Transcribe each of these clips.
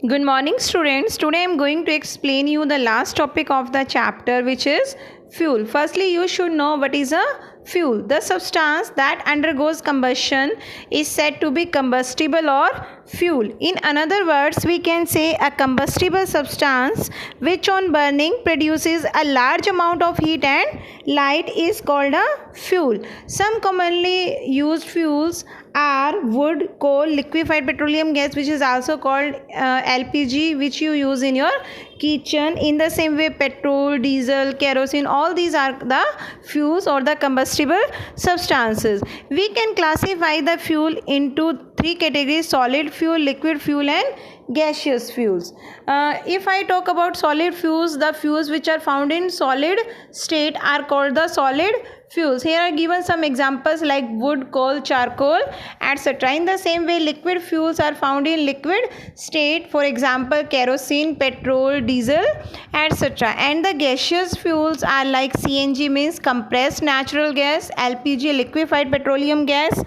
Good morning, students. Today I am going to explain you the last topic of the chapter, which is fuel. Firstly, you should know what is a fuel. The substance that undergoes combustion is said to be combustible or fuel. In other words, we can say a combustible substance which on burning produces a large amount of heat and light is called a fuel. Some commonly used fuels are wood, coal, liquefied petroleum gas, which is also called LPG, which you use in your kitchen. In the same way, petrol, diesel, kerosene, all these are the fuels or the combustible substances. We can classify the fuel into three categories: solid fuel, liquid fuel and gaseous fuels. If I talk about solid fuels, the fuels which are found in solid state are called the solid fuels. Here are given some examples like wood, coal, charcoal, etc. In the same way, liquid fuels are found in liquid state, for example kerosene, petrol, diesel, etc. And the gaseous fuels are like CNG, means compressed natural gas, LPG, liquefied petroleum gas,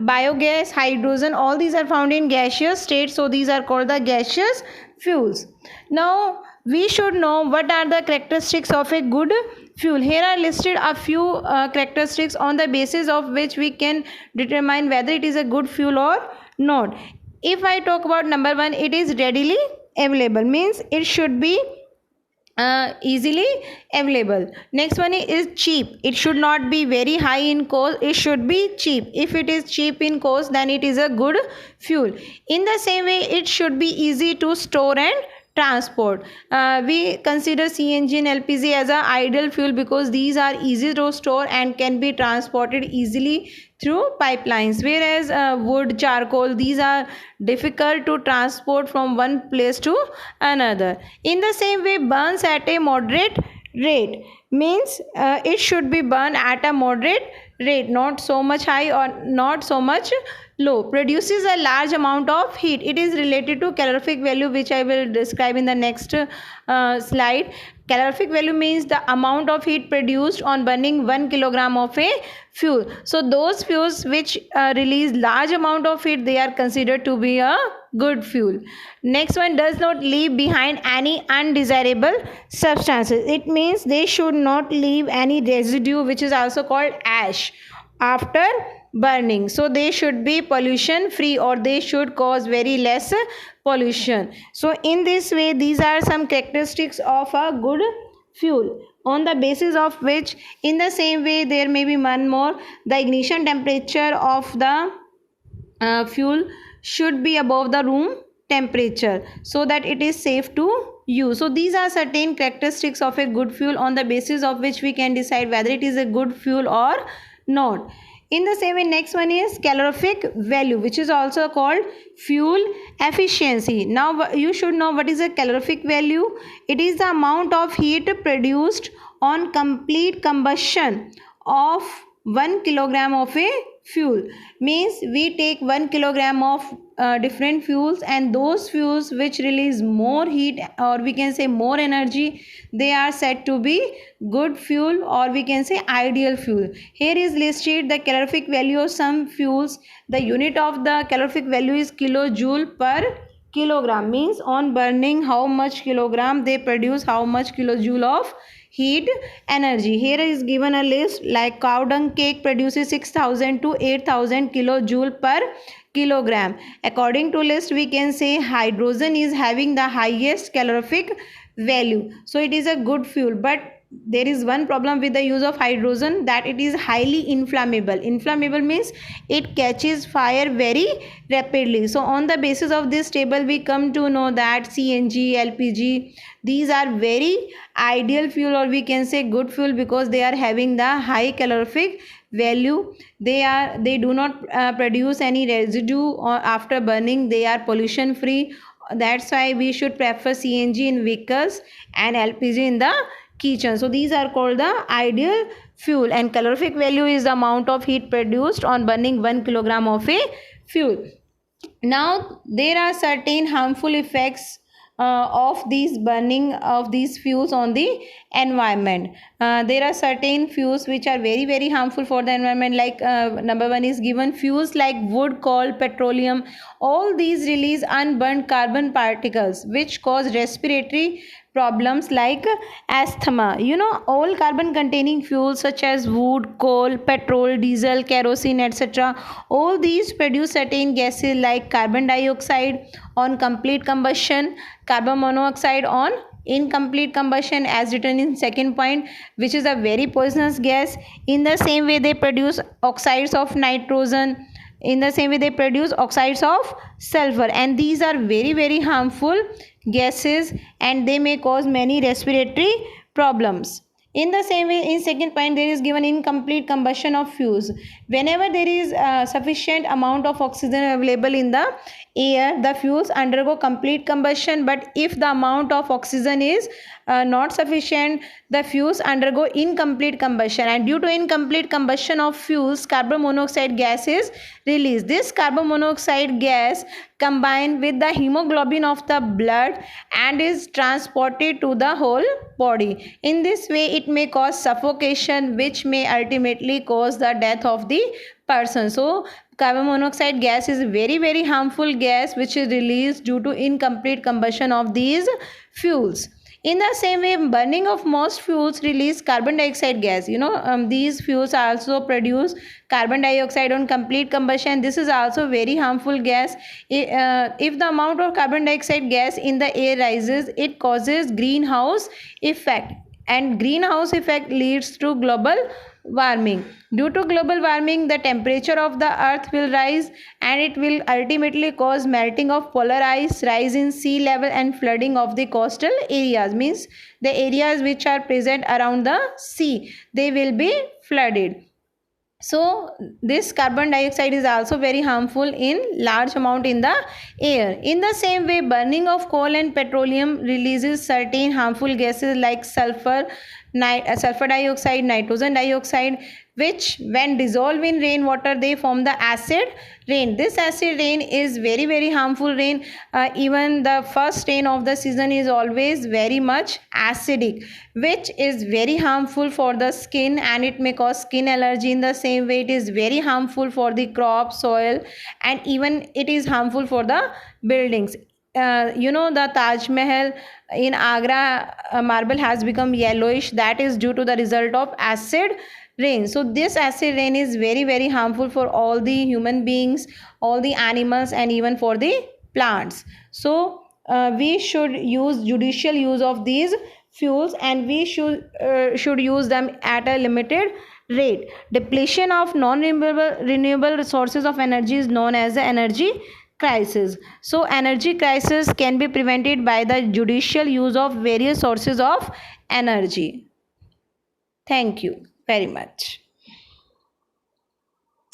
biogas, hydrogen, all these are found in gaseous state, so these are called the gaseous fuels. Now we should know what are the characteristics of a good fuel. Here are listed a few characteristics on the basis of which we can determine whether it is a good fuel or not. If I talk about number one, it is readily available, means it should be easily available. Next one is cheap. It should not be very high in cost, it should be cheap. If it is cheap in cost, then it is a good fuel. In the same way, it should be easy to store and transport. We consider CNG and LPG as an ideal fuel because these are easy to store and can be transported easily through pipelines, whereas wood, charcoal, these are difficult to transport from one place to another. In the same way, burns at a moderate rate, means it should be burned at a moderate rate, not so much high or not so much low. Produces a large amount of heat. It is related to calorific value, which I will describe in the next slide. Calorific value means the amount of heat produced on burning 1 kilogram of a fuel. So those fuels which release large amount of heat, they are considered to be a good fuel. Next one, does not leave behind any undesirable substances. It means they should not leave any residue, which is also called ash, after burning. So they should be pollution free, or they should cause very less pollution. So in this way, these are some characteristics of a good fuel, on the basis of which, in the same way, there may be one more: the ignition temperature of the fuel should be above the room temperature so that it is safe to use. So these are certain characteristics of a good fuel, on the basis of which we can decide whether it is a good fuel or not. In the same way, next one is calorific value, which is also called fuel efficiency. Now you should know what is a calorific value. It is the amount of heat produced on complete combustion of 1 kilogram of a fuel. Means we take 1 kilogram of different fuels, and those fuels which release more heat, or we can say more energy, they are said to be good fuel, or we can say ideal fuel. Here is listed the calorific value of some fuels. The unit of the calorific value is kilojoule per kilogram, means on burning how much kilogram they produce, how much kilojoule of heat energy. Here is given a list like cow dung cake produces 6000 to 8000 kilojoule per kilogram. According to list, we can say hydrogen is having the highest calorific value, so it is a good fuel. But there is one problem with the use of hydrogen, that it is highly inflammable. Inflammable means it catches fire very rapidly. So on the basis of this table, we come to know that CNG, LPG, these are very ideal fuel, or we can say good fuel, because they are having the high calorific value. They do not produce any residue or after burning. They are pollution free. That's why we should prefer CNG in vehicles and LPG in the kitchen. So these are called the ideal fuel, and calorific value is the amount of heat produced on burning 1 kilogram of a fuel. Now there are certain harmful effects of these burning of these fuels on the environment. There are certain fuels which are very very harmful for the environment, like number one is given fuels like wood, coal, petroleum. All these release unburned carbon particles which cause respiratory problems like asthma. All carbon containing fuels such as wood, coal, petrol, diesel, kerosene, etc., all these produce certain gases like carbon dioxide on complete combustion, carbon monoxide on incomplete combustion, as written in second point, which is a very poisonous gas. In the same way they produce oxides of nitrogen. In the same way they produce oxides of sulfur, and these are very very harmful gases, and they may cause many respiratory problems. In the same way, in second point, there is given incomplete combustion of fuels. Whenever there is sufficient amount of oxygen available in the air, the fuels undergo complete combustion. But if the amount of oxygen is not sufficient, the fuels undergo incomplete combustion, and due to incomplete combustion of fuels, carbon monoxide gas is released. This carbon monoxide gas combined with the hemoglobin of the blood and is transported to the whole body. In this way it may cause suffocation, which may ultimately cause the death of the person. So carbon monoxide gas is very very harmful gas which is released due to incomplete combustion of these fuels. In the same way, burning of most fuels release carbon dioxide gas. These fuels also produce carbon dioxide on complete combustion. This is also very harmful gas. If the amount of carbon dioxide gas in the air rises, it causes greenhouse effect, and greenhouse effect leads to global warming. Due to global warming, the temperature of the earth will rise, and it will ultimately cause melting of polar ice, rise in sea level, and flooding of the coastal areas. Means the areas which are present around the sea, they will be flooded. So this carbon dioxide is also very harmful in large amount in the air. In the same way, burning of coal and petroleum releases certain harmful gases like sulfur dioxide, nitrogen dioxide, which when dissolved in rainwater they form the acid rain. This acid rain is very very harmful rain. Even the first rain of the season is always very much acidic, which is very harmful for the skin, and it may cause skin allergy. In the same way, it is very harmful for the crop, soil, and even it is harmful for the buildings. The Taj Mahal in Agra marble has become yellowish. That is due to the result of acid rain. So this acid rain is very very harmful for all the human beings, all the animals, and even for the plants. So we should use judicial use of these fuels, and we should use them at a limited rate. Depletion of non-renewable resources of energy is known as the energy crisis. So energy crisis can be prevented by the judicial use of various sources of energy. Thank you very much.